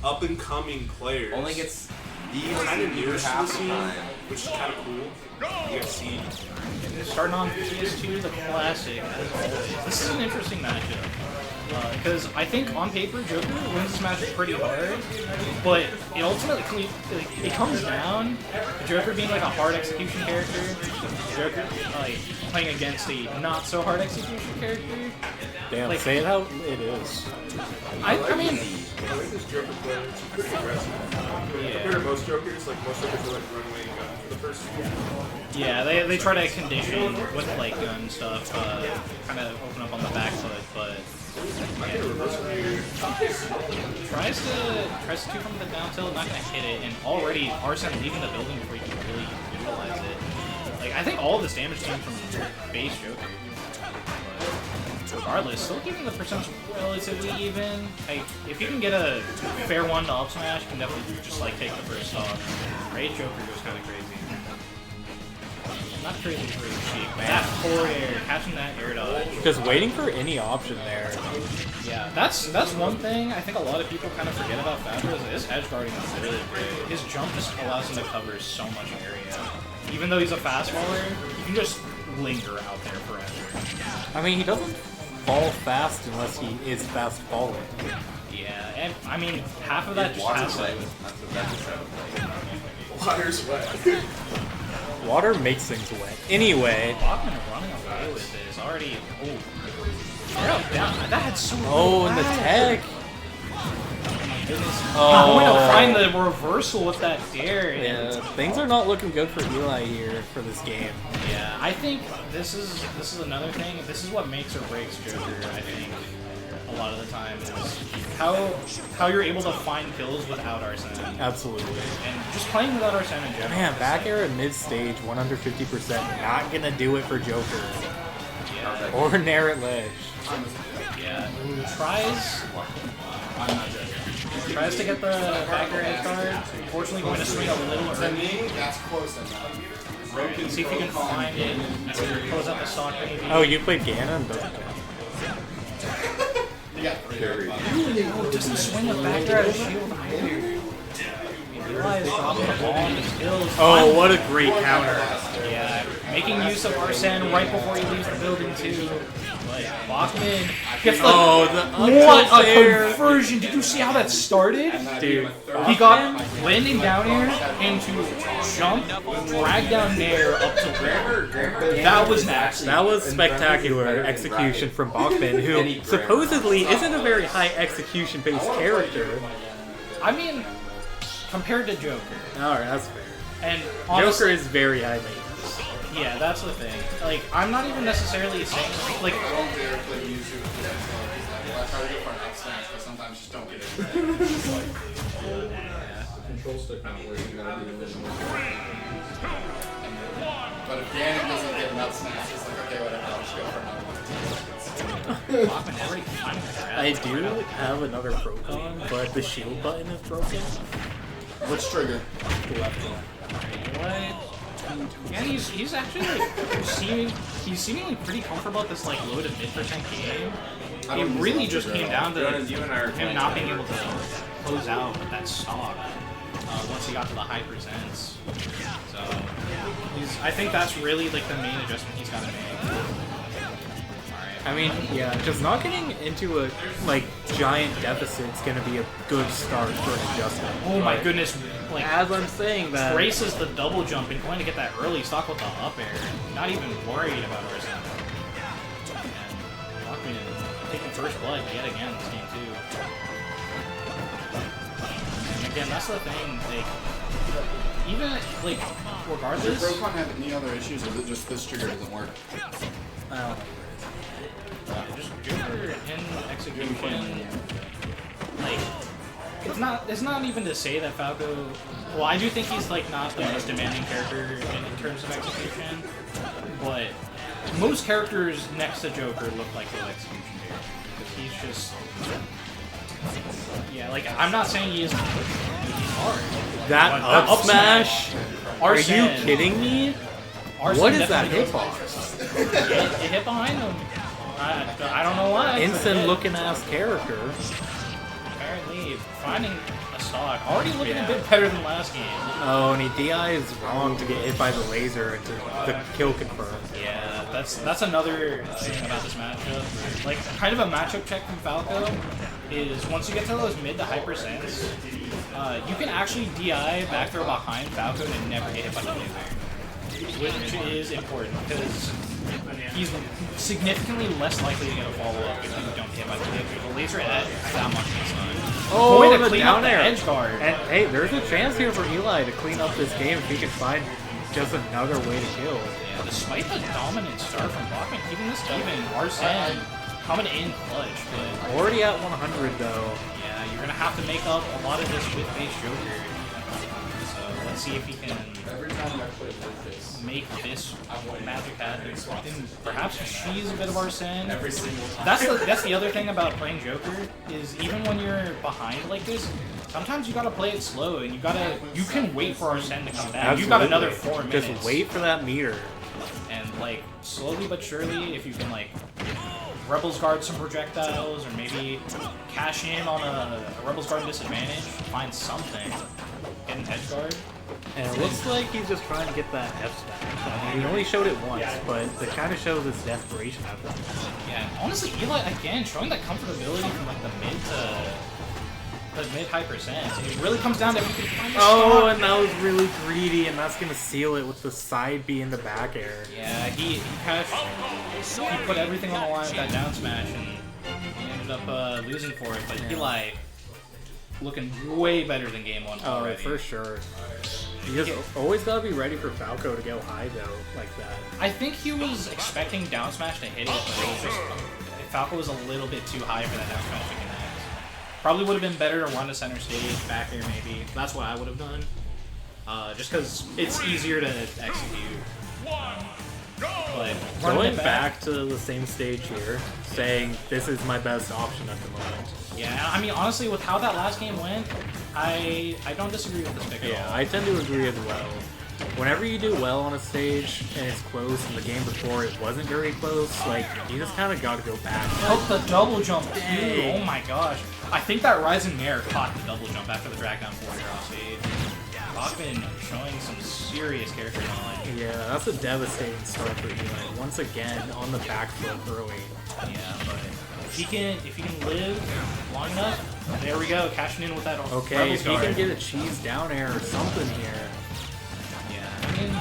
up-and-coming players. Only gets these kind of newer to the half the scene, time. which is kind of cool. You got Seed. Starting on PS2, the classic, as always. This is an interesting matchup. Because I think on paper, Joker wins this match pretty hard, but it ultimately it comes down to Joker being like a hard execution character, Joker like playing against a not so hard execution character. Damn, like, say it how it is. I mean, I like this Joker player. It's pretty aggressive. Yeah. Compared to most Jokers, like most Jokers are like runaway and gun for the first. yeah, they try to condition with like gun stuff, kind of open up on the back foot, but. Yeah. Tries to two from the down tilt, not gonna hit it, and already Arsene leaving the building before he can really utilize it. Like I think all of this damage came from base Joker. But regardless, still keeping the percentage relatively even. Like if you can get a fair one to up smash, you can definitely just like take the first stock. Right, Joker goes kind of crazy. Not crazy for Cheek, but that forward air, catching that air dodge. Just waiting for any option there. Yeah, that's one thing I think a lot of people kind of forget about Falco is his edge guarding is really great. His jump just allows him to cover so much area. Even though he's a fast faller, he can just linger out there forever. I mean, he doesn't fall fast unless he is fast falling. Yeah, and I mean, half of that just has to... Water's wet. Water makes things wet. Anyway. Bachman running away with this already. Oh, down. That had so. Oh, and the tech. Oh, I'm gonna find the reversal with that dare. Yeah, things are not looking good for Eli here for this game. Yeah, I think this is another thing. This is what makes or breaks Joker. I think a lot of the time is how you're able to find kills without Arsene. Absolutely. And just playing without Arsene in general. Man, back air at mid stage, 150%, not gonna do it for Joker. Yeah. Or Nair at ledge. Yeah. Tries to get the back air edge guard. Unfortunately, going to swing a little early. That's close enough. See if you can find it. Close out the stock maybe. Oh, you played Ganon? Doesn't count. Oh, just to swing the back air out of shield. Eli is dropping the ball on his kills. Oh, what a great counter. Yeah, making use of Arsene right before he leaves the building too. But Bachman gets the what a conversion! Did you see how that started? Dude, He got landing down air into jump, drag down Nair up to where. That was nasty. that was spectacular execution from Bachman, who supposedly isn't a very high execution-based character. I mean, compared to Joker. Alright, that's fair. And Joker honestly, is very high maintenance. yeah, that's the thing. Like, I'm not even necessarily saying like. Sometimes just don't get it. Control stick not working. You gotta do the vision. But if Ganon doesn't get nut snaps, it's like, okay, whatever, I'll just go for another one. Bachman already finding the grab. I do have another Procon, but the shield button is broken. Which trigger? Left one. What? Yeah, he's actually like he's seemingly pretty comfortable at this like low to mid% game. It really just came down to him not being able to close out with that stock once he got to the high percents. So I think that's really like the main adjustment he's got to make. I mean, yeah, just not getting into a like giant deficit is gonna be a good start for an adjustment. Oh my goodness! Like As I'm saying that, traces the double jump and going to get that early stock with the up air. Not even worried about Arsene. And Bachman taking first blood yet again this game too. And again, that's the thing. Like even like regardless. Does Procon have any other issues, or is it just this trigger doesn't work? I don't know. Just Joker in execution. Like it's not even to say that Falco. Well, I do think he's like not the most demanding character in terms of execution, but most characters next to Joker look like low execution here because he's just. Yeah, like I'm not saying he isn't. He's hard. That But up smash? Are you Arsene- kidding me? Arsene What is that definitely hitbox? It hit behind him. I don't know why. Instant looking ass character. Apparently, finding a stock. Already looking a bit better than last game. Oh, and he DIs wrong to get hit by the laser and to kill confirm. Yeah, that's another thing about this matchup. Like, kind of a matchup check from Falco is once you get to those mid to high percents, you can actually DI back throw behind Falco and never get hit by the laser, which is important because he's significantly less likely to get a follow-up if you don't hit by the laser. The laser at that much is fun. Oh, Way to the clean down up the air. edge guard. And hey, there's a chance here for Eli to clean up this game if he can find just another way to kill. Yeah, despite the dominant start from Bachman, keeping this even, Arsene coming in clutch, but Already at 100 though. yeah, you're gonna have to make up a lot of this with base Joker. So let's see if he can Every time I play with this, make this magic happen. And perhaps cheese a bit of Arsene. every single time. That's the other thing about playing Joker is even when you're behind like this, sometimes you gotta play it slow and you can wait for Arsene to come back. You've got another 4 minutes. Just wait for that meter. And like slowly but surely, if you can like Rebels guard some projectiles or maybe cash in on a Rebels guard disadvantage, find something, get an edge guard. And it looks like he's just trying to get that F stack. I mean, he only showed it once, but it kind of shows his desperation effort. Yeah, and honestly, Eli again showing that comfortability from like the mid high percents. It really comes down to if you can find the Oh, stock. and that was really greedy, and that's gonna seal it with the side B in the back air. Yeah, he put everything on the line with that down smash, and he ended up losing for it. But Eli looking way better than game one Oh, already. for sure. You just always gotta be ready for Falco to go high though, like that. I think he was expecting down smash to hit it, but it was just Falco was a little bit too high for that down smash to connect. Probably would have been better to run to center stage, back air maybe. That's what I would have done. Just because it's easier to execute. But running Going it back to the same stage here, saying this is my best option at the moment. Yeah, I mean honestly, with how that last game went, I don't disagree with this pick at Yeah, all. I tend to agree as well. Whenever you do well on a stage and it's close, and the game before it wasn't very close, like, you just kind of got to go back. Oh, the double jump too! Dang. Oh my gosh! I think that Rising Mare caught the double jump after the drag down 4 here off stage. Bachman showing some serious character knowledge. Yeah, that's a devastating start for Eli. Once again, on the back foot early. Yeah, but if he can live long enough, there we go, cashing in with that. Okay, Rebels if he guard. can get a cheese down air or something here. Yeah, I mean,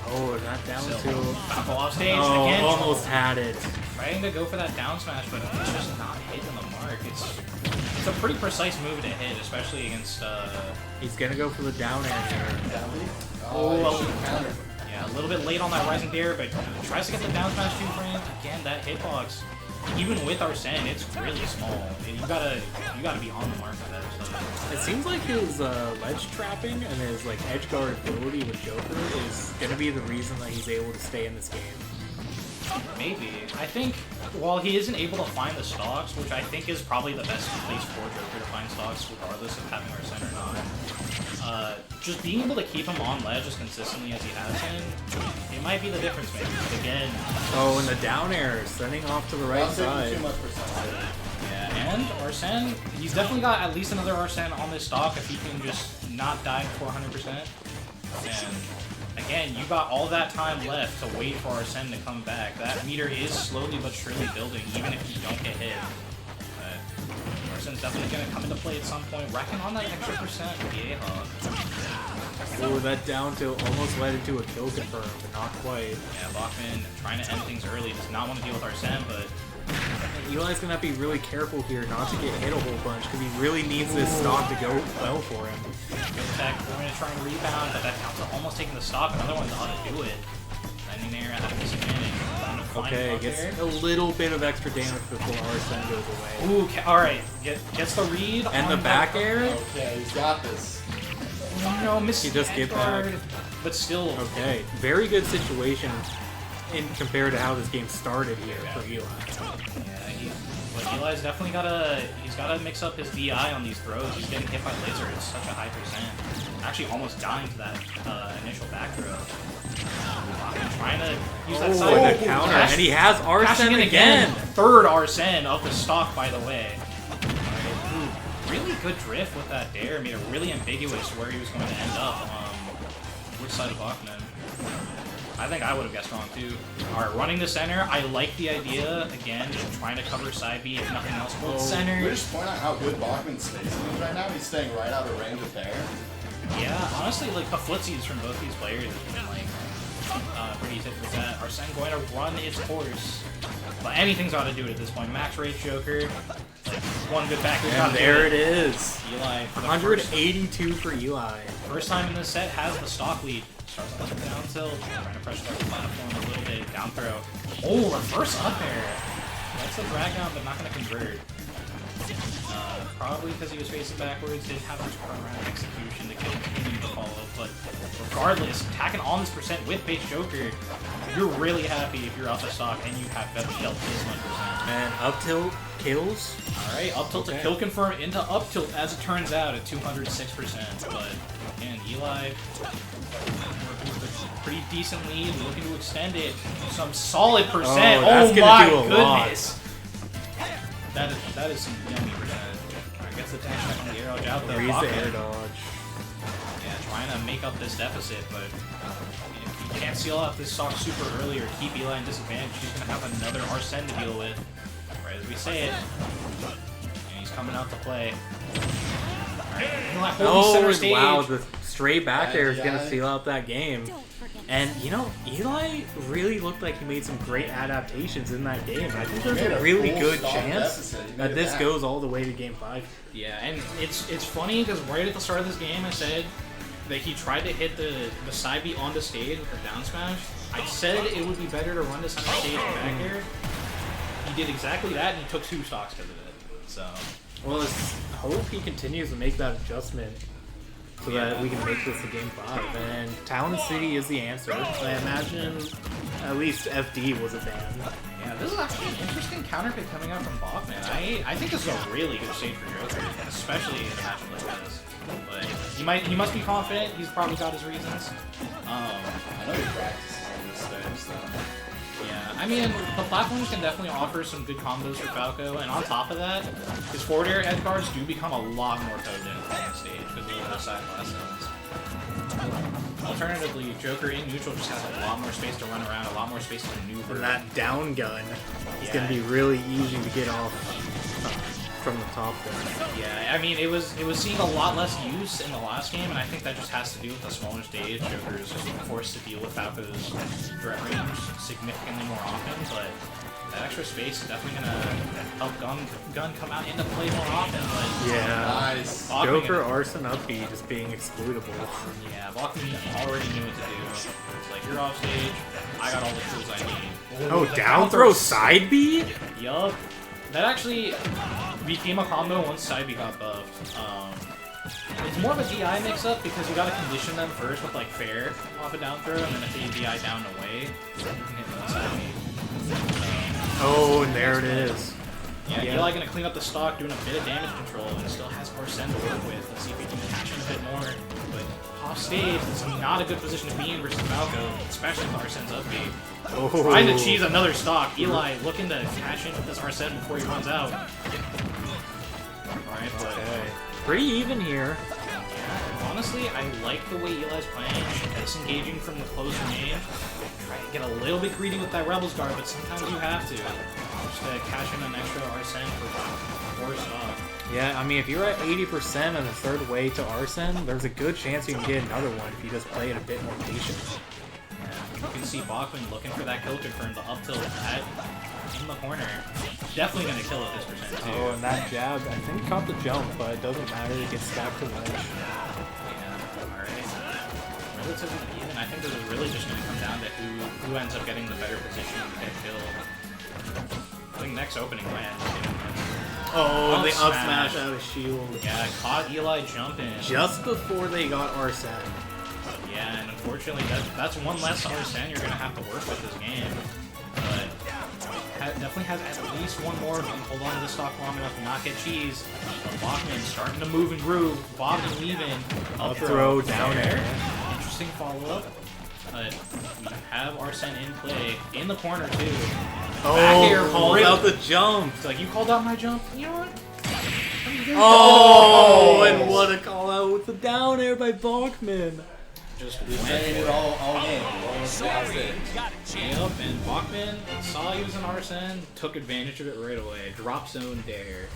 Oh, that down still, tilt. Falco off stage Oh, again. almost had it. Trying to go for that down smash, but it's just not hitting the mark. It's a pretty precise move to hit, especially against. He's gonna go for the down air here. Oh, counter. Yeah, a little bit late on that Rising Dare, but tries to get the down smash 2 frames. Again, that hitbox, even with Arsene, it's really small. And you gotta be on the mark for that stuff. It seems like his ledge trapping and his like edge guard ability with Joker is gonna be the reason that he's able to stay in this game. Maybe. I think while he isn't able to find the stocks, which I think is probably the best place for Joker to find stocks, regardless of having Arsene or not, just being able to keep him on ledge as consistently as he has been, it might be the difference maker. Again, Oh, and the down air sending off to the right I'm taking side. too much percent. yeah, and Arsene, he's definitely got at least another Arsene on this stock if he can just not die before 100%. And again, you got all that time left to wait for Arsene to come back. That meter is slowly but surely building, even if you don't get hit. But Arsene's definitely going to come into play at some point, racking on that extra percent with the A-Hog. Oh, that down tilt almost led into a kill confirm, but not quite. Yeah, Bachman trying to end things early, does not want to deal with Arsene, but Eli's gonna have to be really careful here not to get hit a whole bunch because he really needs this stock to go well for him. good tech, we're going to try and rebound, but that counts almost taking the stock. Another one ought to do it. Landing there at a disadvantage. Trying to find Okay, Buck gets there. a little bit of extra damage before Arsene goes away. Ooh, alright, gets the read. And on the back air? Okay, he's got this. No, miss. He just get back. But still, Okay, very good situation in compared to how this game started here for Eli. yeah, but Eli's definitely he's gotta mix up his DI on these throws. He's getting hit by laser at such a high percent. Actually almost dying to that initial back throw. Trying to use that Oh, side. and a counter, and he has Cashing Arsene in again. Third Arsene of the stock, by the way. really good drift with that dare. Made it really ambiguous where he was going to end up. Which side of Bachman? I think I would have guessed wrong too. Alright, running the center. I like the idea, again, just trying to cover side B if nothing else. Hold center. We're just pointing out how good Bachman's spacing is right now. He's staying right out of range of there. Yeah, honestly, like the footsies from both these players have been like pretty tight with that. Arsene going to run its course. But anything's got to do it at this point. Max rage Joker. Like, one good back. And there it is. Eli for the 182 for Eli. First time in this set has the stock lead. Starts off with down tilt, trying to pressure the platform a little bit. Down throw. Oh, reverse up air. That's a drag down, but not going to convert. Probably because he was facing backwards, didn't have much front round execution to continue the follow. But regardless, attacking on this percent with base Joker, you're really happy if you're off the stock and you have dealt this 1%. And up tilt kills. Alright, up tilt to kill confirm into up tilt as it turns out at 206%. But again, Eli working with a pretty decent lead, looking to extend it. Some solid percent. That's Oh gonna my do a goodness. That is some yummy percent. I guess the dash back on the air dodge out though. Freeze the Bachman. air dodge. Yeah, trying to make up this deficit, but if you can't seal out this stock super early or keep Eli in disadvantage, he's going to have another Arsene to deal with. Right as we say it. And he's coming out to play. Alright, Eli holding center stage. Wow, the straight back air is going to seal out that game. And, you know, Eli really looked like he made some great adaptations in that game. I think there's a really good chance that this goes all the way to Game 5. Yeah, and it's funny because right at the start of this game I said that he tried to hit the side B on the stage with the down smash. I said it would be better to run the center stage back here. He did exactly that and he took 2 stocks because of it. So, well, let's hope he continues to make that adjustment so that we can make this a Game 5. And Town City is the answer. I imagine at least FD was a ban. Yeah, this is actually an interesting counter pick coming out from Bachman. I think this is a really good stage for Joker, especially in a matchup like this. But he must be confident. He's probably got his reasons. I know he practices on this stage, though. Yeah, I mean, the platforms can definitely offer some good combos for Falco, and on top of that, his forward air edge guards do become a lot more potent on the stage because of the side blast zones. Alternatively, Joker in neutral just has a lot more space to run around, a lot more space to maneuver. And that down gun is going to be really easy to get off from the top there. Yeah, I mean, it was seeing a lot less use in the last game, and I think that just has to do with the smaller stage. Joker is just forced to deal with Falco's threat range significantly more often, but that extra space is definitely going to help gun come out into play more often. But yeah, nice. Joker, Arsene, up B just being exploitable. Yeah, Bachman already knew what to do. It's like, you're off stage, I got all the tools I need. Oh, down throw side B? Yup. That actually became a combo once side B got buffed. It's more of a DI mix-up because you gotta condition them first with like fair off a down throw, and then if they DI down and away, you can hit the side B. Oh, and there it is. Yeah, Eli gonna clean up the stock, doing a bit of damage control, and still has Arsene to work with. Let's see if he can catch him a bit more. But off stage, it's not a good position to be in versus Falco, especially if Arsene's up B. Oh. Trying to cheese another stock. Eli looking to cash in with this Arsene before he runs out. Alright, but pretty even here. yeah, honestly, I like the way Eli's playing, disengaging from the close range. Try to get a little bit greedy with that Rebels guard, but sometimes you have to. Just to cash in an extra Arsene for 4 stock. Yeah, I mean, if you're at 80% on the third way to Arsene, there's a good chance you can get another one if you just play it a bit more patient. Yeah, you can see Bachman looking for that kill confirm, the up tilt at in the corner. Definitely going to kill at this percent too. Oh, and that jab, I think caught the jump, but it doesn't matter, it gets stacked to ledge. Yeah, alright. Relatively even. I think this is really just going to come down to who ends up getting the better position to get killed. I think next opening land. Oh, the up smash. smash out of shield. Yeah, caught Eli jumping. Just before they got Arsene. Yeah, and unfortunately, that's one less Arsene you're going to have to work with this game. But definitely has at least one more if you can hold on to the stock long enough to not get cheese. But Bachman starting to move and groove. Bachman leaving. Up throw, down air. Interesting follow-up. But we have Arsene in play. In the corner, too. Oh, back air called without the jump. It's like, you called out my jump? You know what? Oh, and what a call out with the down air by Bachman. Just He's went saying for it it. all game. Yep, and Bachman saw he was an Arsene, took advantage of it right away. Drop zone dare.